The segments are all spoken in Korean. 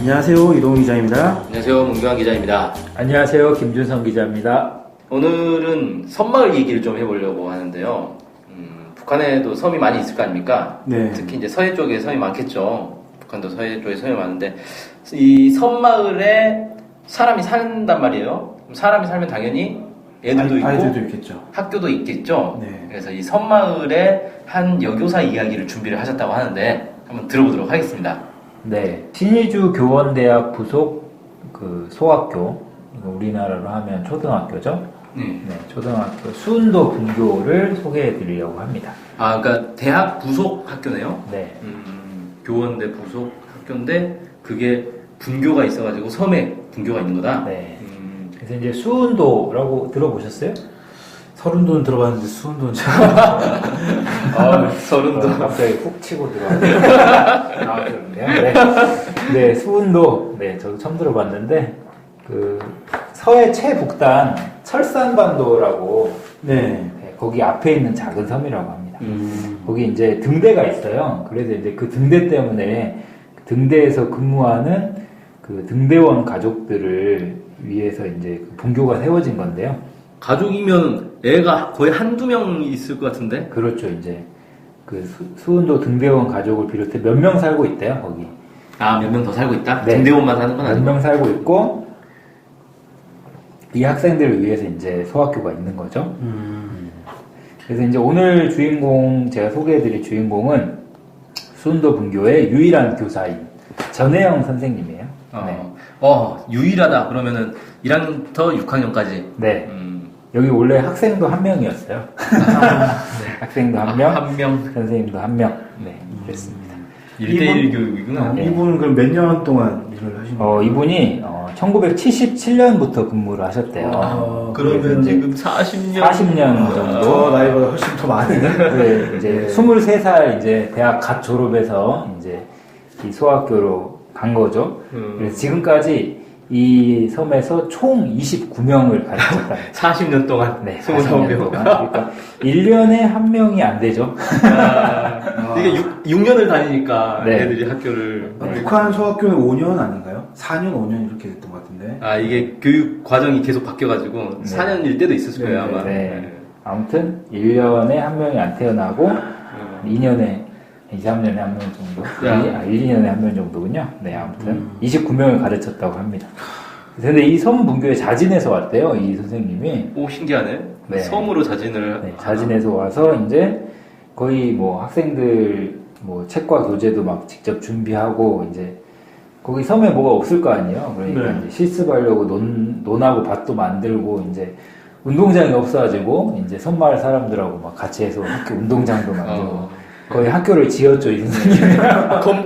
안녕하세요, 이동훈 기자입니다. 안녕하세요, 문경환 기자입니다. 안녕하세요, 김준성 기자입니다. 오늘은 섬마을 얘기를 좀 해보려고 하는데요. 북한에도 섬이 많이 있을 거 아닙니까? 네. 특히 이제 서해 쪽에 섬이 많겠죠. 북한도 서해 쪽에 섬이 많은데 이 섬마을에 사람이 산단 말이에요. 사람이 살면 당연히 애들도 있고 아이들도 있겠죠. 학교도 있겠죠. 네. 그래서 이 섬마을의 한 여교사 이야기를 준비를 하셨다고 하는데 한번 들어보도록 하겠습니다. 네, 신의주 교원대학 부속 그 소학교, 이거 우리나라로 하면 초등학교죠. 네, 초등학교 수운도 분교를 소개해드리려고 합니다. 아, 그러니까 대학 부속 학교네요. 네, 교원대 부속 학교인데 그게 분교가 있어가지고 섬에 분교가 있는 거다. 네. 그래서 이제 수운도라고 들어보셨어요? 서른도는 들어봤는데 수운도는 서른도. 갑자기 훅 치고 들어왔네요. 네. 네, 수운도. 네, 저도 처음 들어봤는데 그 서해 최북단 철산반도라고 네. 네, 거기 앞에 있는 작은 섬이라고 합니다. 거기 이제 등대가 있어요. 그래서 이제 그 등대 때문에 등대에서 근무하는 그 등대원 가족들을 위해서 이제 그 분교가 세워진 건데요. 가족이면 애가 거의 한두 명 있을 것 같은데? 그렇죠. 이제 그 수운도 등대원 가족을 비롯해 몇 명 살고 있대요, 거기. 아, 몇 명 더 살고 있다? 네. 등대원만 사는 건 몇 아니고? 명 살고 있고, 이 학생들을 위해서 이제 소학교가 있는 거죠. 그래서 이제 오늘 주인공, 제가 소개해드릴 주인공은 수운도 분교의 유일한 교사인 전혜영 선생님이에요. 유일하다. 그러면은 1학년부터 6학년까지. 네. 여기 원래 학생도 한 명이었어요. 학생도 한 명, 한 명. 선생님도 한 명. 네, 그랬습니다. 1대1 교육이구나. 네. 이분은 그럼 몇 년 동안 일을 하신 거예요? 이분이 1977년부터 근무를 하셨대요. 그러면 이제 지금 40년. 40년 정도. 저 나이보다 훨씬 더 많은데? 네, 이제 23살 이제 대학 갓 졸업해서 이제 이 소학교로 간 거죠. 그래서 지금까지 이 섬에서 총 29명을 가르쳤다. 40년 동안. 네, 29명. 40년 동안. 그러니까 1년에 한 명이 안 되죠. 이게 6년을 다니니까 네. 애들이 학교를. 북한 소학교는 5년 아닌가요? 4년, 5년 이렇게 됐던 것 같은데. 아, 이게 교육 과정이 계속 바뀌어가지고 4년일 때도 있었을 거예요, 아마. 네. 아무튼 1년에 한 명이 안 태어나고 2년에 2, 3년에 한 명 정도? 1, 2년에 한 명 정도군요. 네, 아무튼 29명을 가르쳤다고 합니다. 근데 이 섬 분교에 자진해서 왔대요, 이 선생님이. 오, 신기하네. 네. 섬으로 자진을. 네, 자진해서 와서 이제 거의 뭐 학생들 뭐 책과 교재도 막 직접 준비하고 이제 거기 섬에 뭐가 없을 거 아니에요. 그러니까 네. 이제 실습하려고 논하고 밭도 만들고 이제 운동장이 없어가지고 이제 섬마을 사람들하고 막 같이 해서 학교 운동장도 만들고 거의 학교를 지었죠, 이 선생님이.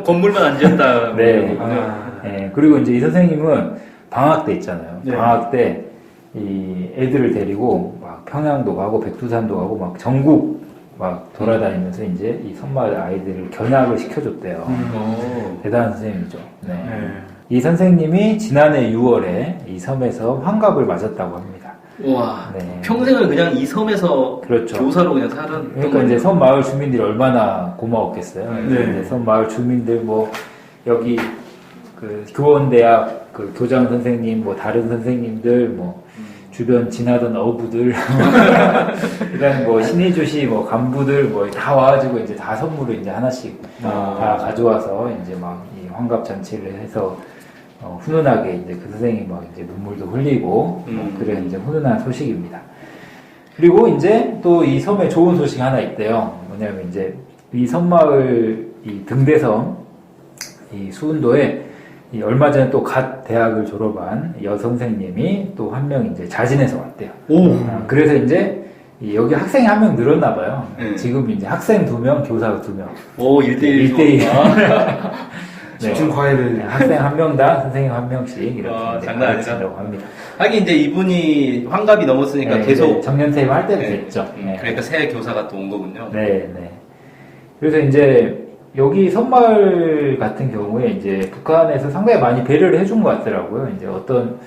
건물만 안 지었다. 네. 네. 그리고 이제 이 선생님은 방학 때 있잖아요. 네. 방학 때 이 애들을 데리고 막 평양도 가고 백두산도 가고 막 전국 막 돌아다니면서 이제 이 섬마을 아이들을 견학을 시켜줬대요. 대단한 선생님이죠. 네. 이 선생님이 지난해 6월에 이 섬에서 환갑을 맞았다고 합니다. 와, 네. 평생을 그냥 이 섬에서 그렇죠. 교사로 그냥 살았던 그러니까 이제 섬 마을 주민들이 얼마나 고마웠겠어요. 네. 그래서 이제 섬 마을 주민들 뭐 여기 그 교원대학 그 교장 선생님 뭐 다른 선생님들 뭐 주변 지나던 어부들 그다음 뭐 신의주시 뭐 간부들 뭐 다 와가지고 이제 다 선물을 이제 하나씩 다 가져와서 이제 막 이 환갑 잔치를 해서 훈훈하게 이제 그 선생님이 막 이제 눈물도 흘리고 그런 이제 훈훈한 소식입니다. 그리고 이제 또 이 섬에 좋은 소식이 하나 있대요. 뭐냐면 이제 이 섬마을 이 등대섬 이 수운도에 이 얼마 전에 또 갓 대학을 졸업한 여선생님이 또 한 명 이제 자진해서 왔대요. 그래서 이제 여기 학생이 한 명 늘었나 봐요. 지금 이제 학생 2명, 교사 2명. 오, 1대1. 1대1. 집중 과외를. 학생 한 명당 선생님 한 명씩 이렇게 장난 아니다. 가르친다고 합니다. 하긴 이제 이분이 환갑이 넘었으니까 네, 계속. 정년퇴임 할 때도 됐죠. 네. 그러니까 새 교사가 또 온 거군요. 네, 네. 그래서 이제 여기 섬마을 같은 경우에 이제 북한에서 상당히 많이 배려를 해준 것 같더라고요. 이제 어떤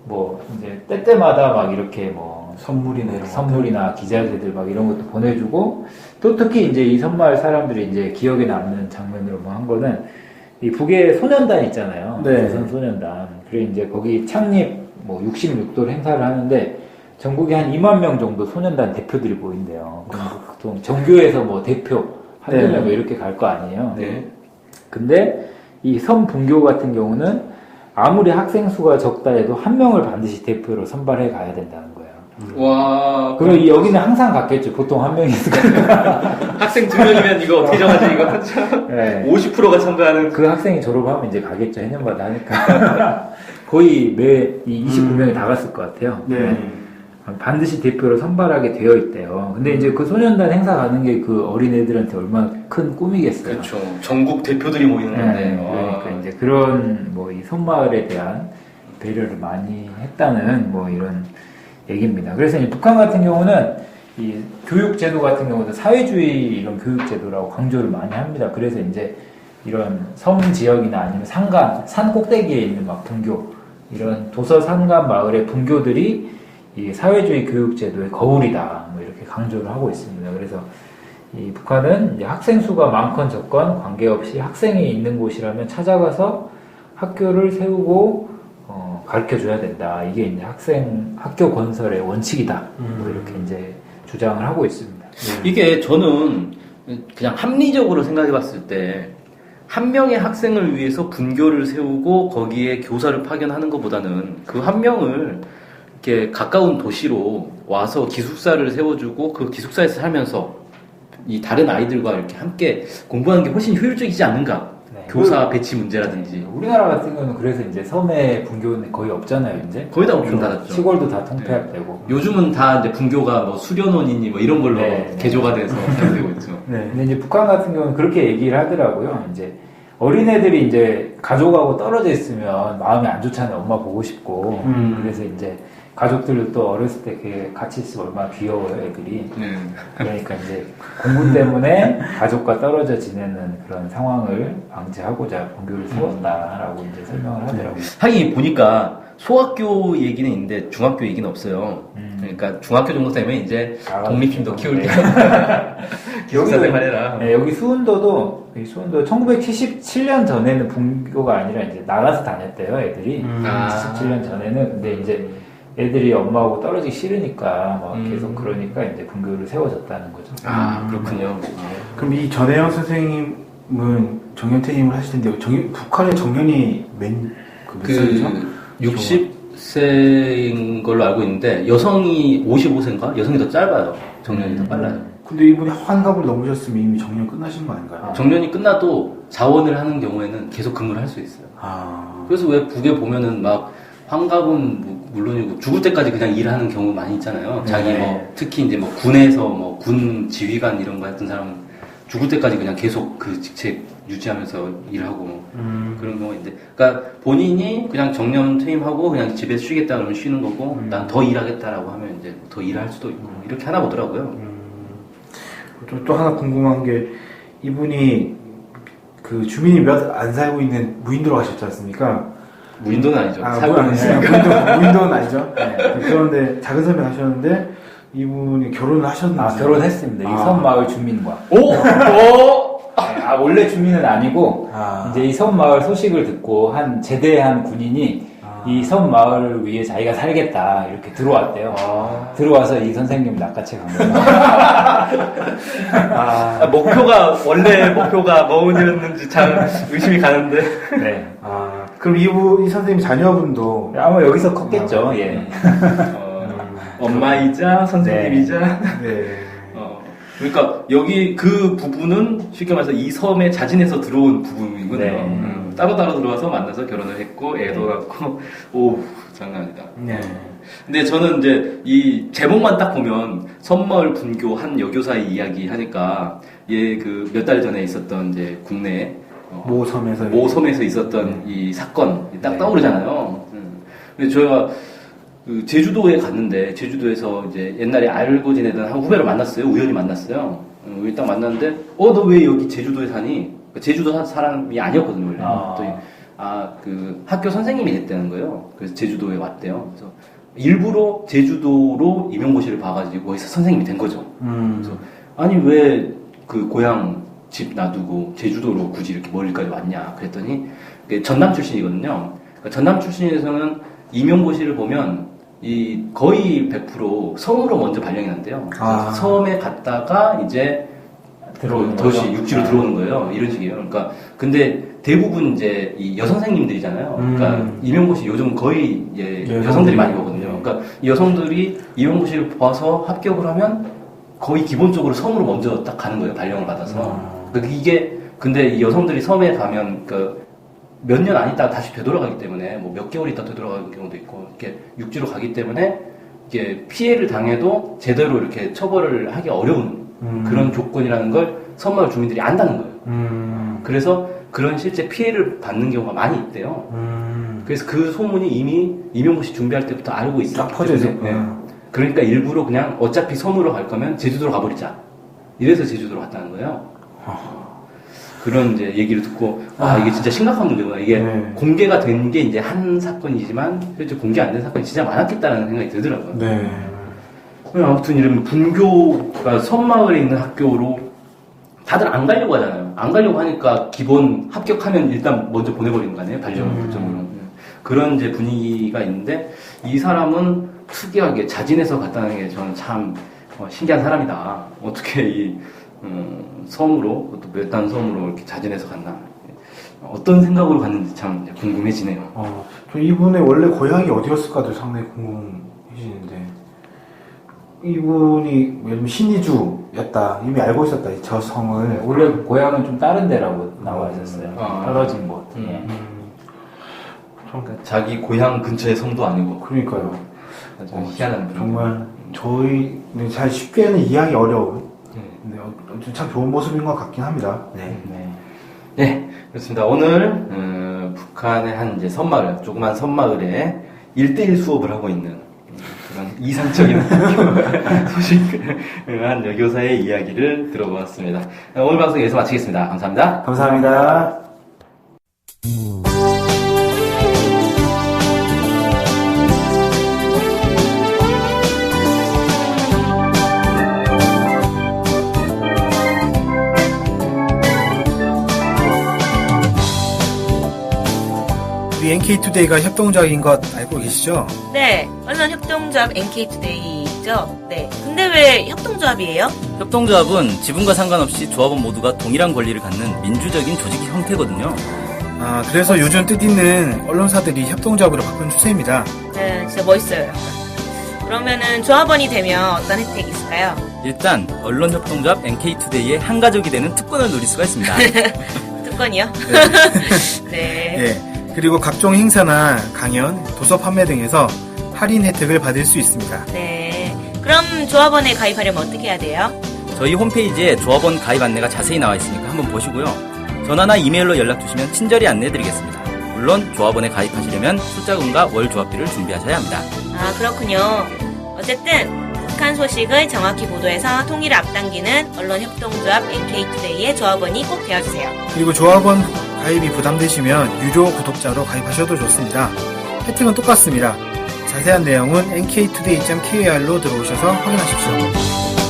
뭐 이제 때때마다 막 이렇게 뭐 선물이나 이런 선물이나 기자재들 막 이런 것도 보내주고 또 특히 이제 이 섬마을 사람들이 이제 기억에 남는 장면으로 뭐 한 거는 이 북에 소년단 있잖아요. 네. 조선 소년단. 그래 이제 거기 창립 뭐 66돌 행사를 하는데 전국에 한 2만 명 정도 소년단 대표들이 모인대요. 그럼 보통 정교에서 뭐 대표 한두 네. 명 이렇게 갈 거 아니에요. 네. 근데 이 선분교 같은 경우는 아무리 학생 수가 적다 해도 한 명을 반드시 대표로 선발해 가야 된다는 거예요. 와. 그럼 여기는 항상 갔겠죠. 보통 한 명이 있으니까. 학생 2명이면 이거 어떻게 정하지 이거? 네. 50%가 참가하는. 그 학생이 졸업하면 이제 가겠죠. 해년마다 하니까. 거의 이 29명이 다 갔을 것 같아요. 네. 반드시 대표로 선발하게 되어 있대요. 근데 이제 그 소년단 행사 가는 게 그 어린애들한테 얼마나 큰 꿈이겠어요. 그렇죠. 전국 대표들이 모이는 건데. 네, 그러니까 이제 그런 뭐 이 손마을에 대한 배려를 많이 했다는 뭐 이런 얘기입니다. 그래서 이제 북한 같은 경우는 이 교육 제도 같은 경우도 사회주의 이런 교육 제도라고 강조를 많이 합니다. 그래서 이제 이런 섬 지역이나 아니면 산 꼭대기에 있는 막 분교 이런 도서 산간 마을의 분교들이 이 사회주의 교육 제도의 거울이다. 뭐 이렇게 강조를 하고 있습니다. 그래서 이 북한은 이제 학생 수가 많건 적건 관계없이 학생이 있는 곳이라면 찾아가서 학교를 세우고 가르쳐 줘야 된다. 이게 이제 학교 건설의 원칙이다. 뭐 이렇게 이제 주장을 하고 있습니다. 이게 저는 그냥 합리적으로 생각해 봤을 때 한 명의 학생을 위해서 분교를 세우고 거기에 교사를 파견하는 것보다는 그 한 명을 이렇게 가까운 도시로 와서 기숙사를 세워주고 그 기숙사에서 살면서 이 다른 아이들과 이렇게 함께 공부하는 게 훨씬 효율적이지 않는가? 네. 교사 배치 문제라든지. 우리나라 같은 경우는 그래서 이제 섬에 분교는 거의 없잖아요, 이제. 거의 다 문 닫았죠. 시골도 다 통폐합되고. 요즘은 다 이제 분교가 뭐 수련원이니 뭐 이런 걸로 네, 개조가 돼서 사용되고 있죠. 네. 근데 이제 북한 같은 경우는 그렇게 얘기를 하더라고요. 이제 어린애들이 이제 가족하고 떨어져 있으면 마음이 안 좋잖아요. 엄마 보고 싶고. 그래서 이제 가족들도 또 어렸을 때 이렇게 같이 있으면 얼마나 귀여워요, 애들이. 그러니까 이제 공부 때문에 가족과 떨어져 지내는 그런 상황을 방지하고자 분교를 세웠다라고 이제 설명을 하더라고요. 하긴 보니까 소학교 얘기는 있는데 중학교 얘기는 없어요. 그러니까 중학교 정도 되면 이제 독립심도 키울 때 기숙사 생활해라. 네, 여기 수운도도 1977년 전에는 분교가 아니라 이제 나가서 다녔대요, 애들이. 77년 전에는. 근데 이제 애들이 엄마하고 떨어지기 싫으니까 막 계속 그러니까 이제 분교를 세워졌다는 거죠. 아, 그렇군요. 그럼 이 전혜영 선생님은 정년퇴임을 하실 텐데 북한의 정년이 몇 살이죠? 60세인 걸로 알고 있는데 여성이 55세인가? 여성이 더 짧아요. 정년이 더 빨라요. 근데 이분이 환갑을 넘으셨으면 이미 정년 끝나신 거 아닌가요? 정년이 끝나도 자원을 하는 경우에는 계속 근무를 할 수 있어요. 그래서 왜 북에 보면은 막 환갑은 물론이고 죽을 때까지 그냥 일하는 경우 많이 있잖아요. 자기 뭐 특히 이제 뭐 군에서 뭐 군 지휘관 이런 거 했던 사람은 죽을 때까지 그냥 계속 그 직책 유지하면서 일하고 그런 경우가 있는데, 그러니까 본인이 그냥 정년 퇴임하고 그냥 집에 쉬겠다 그러면 쉬는 거고, 난 더 일하겠다라고 하면 이제 더 일할 수도 있고 이렇게 하나 보더라고요. 또 하나 궁금한 게 이분이 그 주민이 몇 안 살고 있는 무인도로 가셨지 않습니까? 무인도는 아니죠. 무인도는 아니죠. 네. 그런데 작은 섬에 가셨는데 이분이 결혼을 하셨는지. 결혼했습니다. 이 섬 마을 주민과. 오! 원래 주민은 아니고, 이제 이 섬 마을 소식을 듣고 제대한 군인이 이 섬 마을을 위해 자기가 살겠다, 이렇게 들어왔대요. 들어와서 이 선생님 낚아채 간 거예요. 원래 목표가 뭐였는지 참 의심이 가는데. 네. 그럼 이 선생님 자녀분도 아마 여기서 컸겠죠, 예. 엄마이자 선생님이자. 네. 그러니까 여기 그 부부는 쉽게 말해서 이 섬에 자진해서 들어온 부부이군요. 네. 따로따로 들어와서 만나서 결혼을 했고 애도 낳고 오 장난 아니다. 네. 근데 저는 이제 이 제목만 딱 보면 섬마을 분교 한 여교사의 이야기 하니까 얘 그 몇 달 전에 있었던 이제 국내 모섬에서 있었던 이 사건 딱 떠오르잖아요. 근데 저희가 그 제주도에 갔는데 제주도에서 이제 옛날에 알고 지내던 한 후배를 만났어요. 우연히 만났어요. 일단 만났는데 너 왜 여기 제주도에 사니? 제주도 사람이 아니었거든요 원래. 그 학교 선생님이 됐다는 거예요. 그래서 제주도에 왔대요. 그래서 일부러 제주도로 임용고시를 봐가지고 거기서 선생님이 된 거죠. 그래서 아니 왜 그 고향 집 놔두고 제주도로 굳이 이렇게 멀리까지 왔냐 그랬더니 전남 출신이거든요. 그러니까 전남 출신에서는 임용고시를 보면 이 거의 100% 섬으로 먼저 발령이 난대요. 섬에 갔다가 이제 들어오는 도시 육지로 들어오는 거예요. 이런 식이에요. 그러니까 근데 대부분 이제 이 여선생님들이잖아요. 그러니까 임용고시 요즘 거의 이제 여성들이 많이 보거든요. 그러니까 이 여성들이 임용고시를 봐서 합격을 하면 거의 기본적으로 섬으로 먼저 딱 가는 거예요. 발령을 받아서. 그러니까 이게 근데 이 여성들이 섬에 가면 그 몇 년 안 있다가 다시 되돌아가기 때문에 뭐 몇 개월 있다 되돌아가는 경우도 있고 이렇게 육지로 가기 때문에 이게 피해를 당해도 제대로 이렇게 처벌을 하기 어려운 그런 조건이라는 걸 섬마을 주민들이 안다는 거예요. 그래서 그런 실제 피해를 받는 경우가 많이 있대요. 그래서 그 소문이 이미 임용고시 준비할 때부터 알고 있었기 딱 퍼져 때문에 네. 그러니까 일부러 그냥 어차피 섬으로 갈 거면 제주도로 가버리자. 이래서 제주도로 갔다는 거예요. 그런 이제 얘기를 듣고 이게 진짜 심각한 문제구나. 이게 공개가 된 게 이제 한 사건이지만 실제 공개 안 된 사건이 진짜 많았겠다라는 생각이 들더라고요. 네. 아무튼 이러면 분교가 섬마을에 있는 학교로 다들 안 가려고 하잖아요. 안 가려고 하니까 기본 합격하면 일단 먼저 보내버리는 거 아니에요? 발령을 결정으로. 그런 이제 분위기가 있는데 이 사람은 특이하게 자진해서 갔다는 게 저는 참 신기한 사람이다. 어떻게 이 섬으로, 그것도 외딴 섬으로 이렇게 자진해서 갔나. 어떤 생각으로 갔는지 참 궁금해지네요. 저 이분의 원래 고향이 어디였을까도 상당히 궁금해지는데, 이분이 예를 들면 신의주였다. 이미 알고 있었다. 저 성을. 원래 고향은 좀 다른 데라고 나와 있었어요. 떨어진 곳. 그러니까 자기 고향 근처의 성도 아니고. 그러니까요. 희한한 분위기. 정말 저희는 잘 쉽게는 이해하기 어려운. 근데 참 좋은 모습인 것 같긴 합니다. 네, 그렇습니다. 오늘 북한의 한 이제 섬마을, 조그만 섬마을에 1대1 수업을 하고 있는 그런 이상적인 소식한 여교사의 이야기를 들어보았습니다. 오늘 방송 여기서 마치겠습니다. 감사합니다. 감사합니다. 우리 NK투데이가 협동조합인 것 알고 계시죠? 네, 언론협동조합 NK투데이죠. 네, 근데 왜 협동조합이에요? 협동조합은 지분과 상관없이 조합원 모두가 동일한 권리를 갖는 민주적인 조직 형태거든요. 그래서 요즘 뜻있는 언론사들이 협동조합으로 바꾼 추세입니다. 네, 진짜 멋있어요. 약간. 그러면은 조합원이 되면 어떤 혜택이 있을까요? 일단 언론협동조합 NK투데이의 한 가족이 되는 특권을 누릴 수가 있습니다. 특권이요? 네. 네. 그리고 각종 행사나 강연, 도서 판매 등에서 할인 혜택을 받을 수 있습니다. 네. 그럼 조합원에 가입하려면 어떻게 해야 돼요? 저희 홈페이지에 조합원 가입 안내가 자세히 나와 있으니까 한번 보시고요. 전화나 이메일로 연락 주시면 친절히 안내해드리겠습니다. 물론 조합원에 가입하시려면 출자금과 월 조합비를 준비하셔야 합니다. 그렇군요. 어쨌든 북한 소식을 정확히 보도해서 통일을 앞당기는 언론협동조합 NK투데이의 조합원이 꼭 되어주세요. 그리고 조합원 가입이 부담되시면 유료 구독자로 가입하셔도 좋습니다. 혜택은 똑같습니다. 자세한 내용은 nktoday.kr로 들어오셔서 확인하십시오.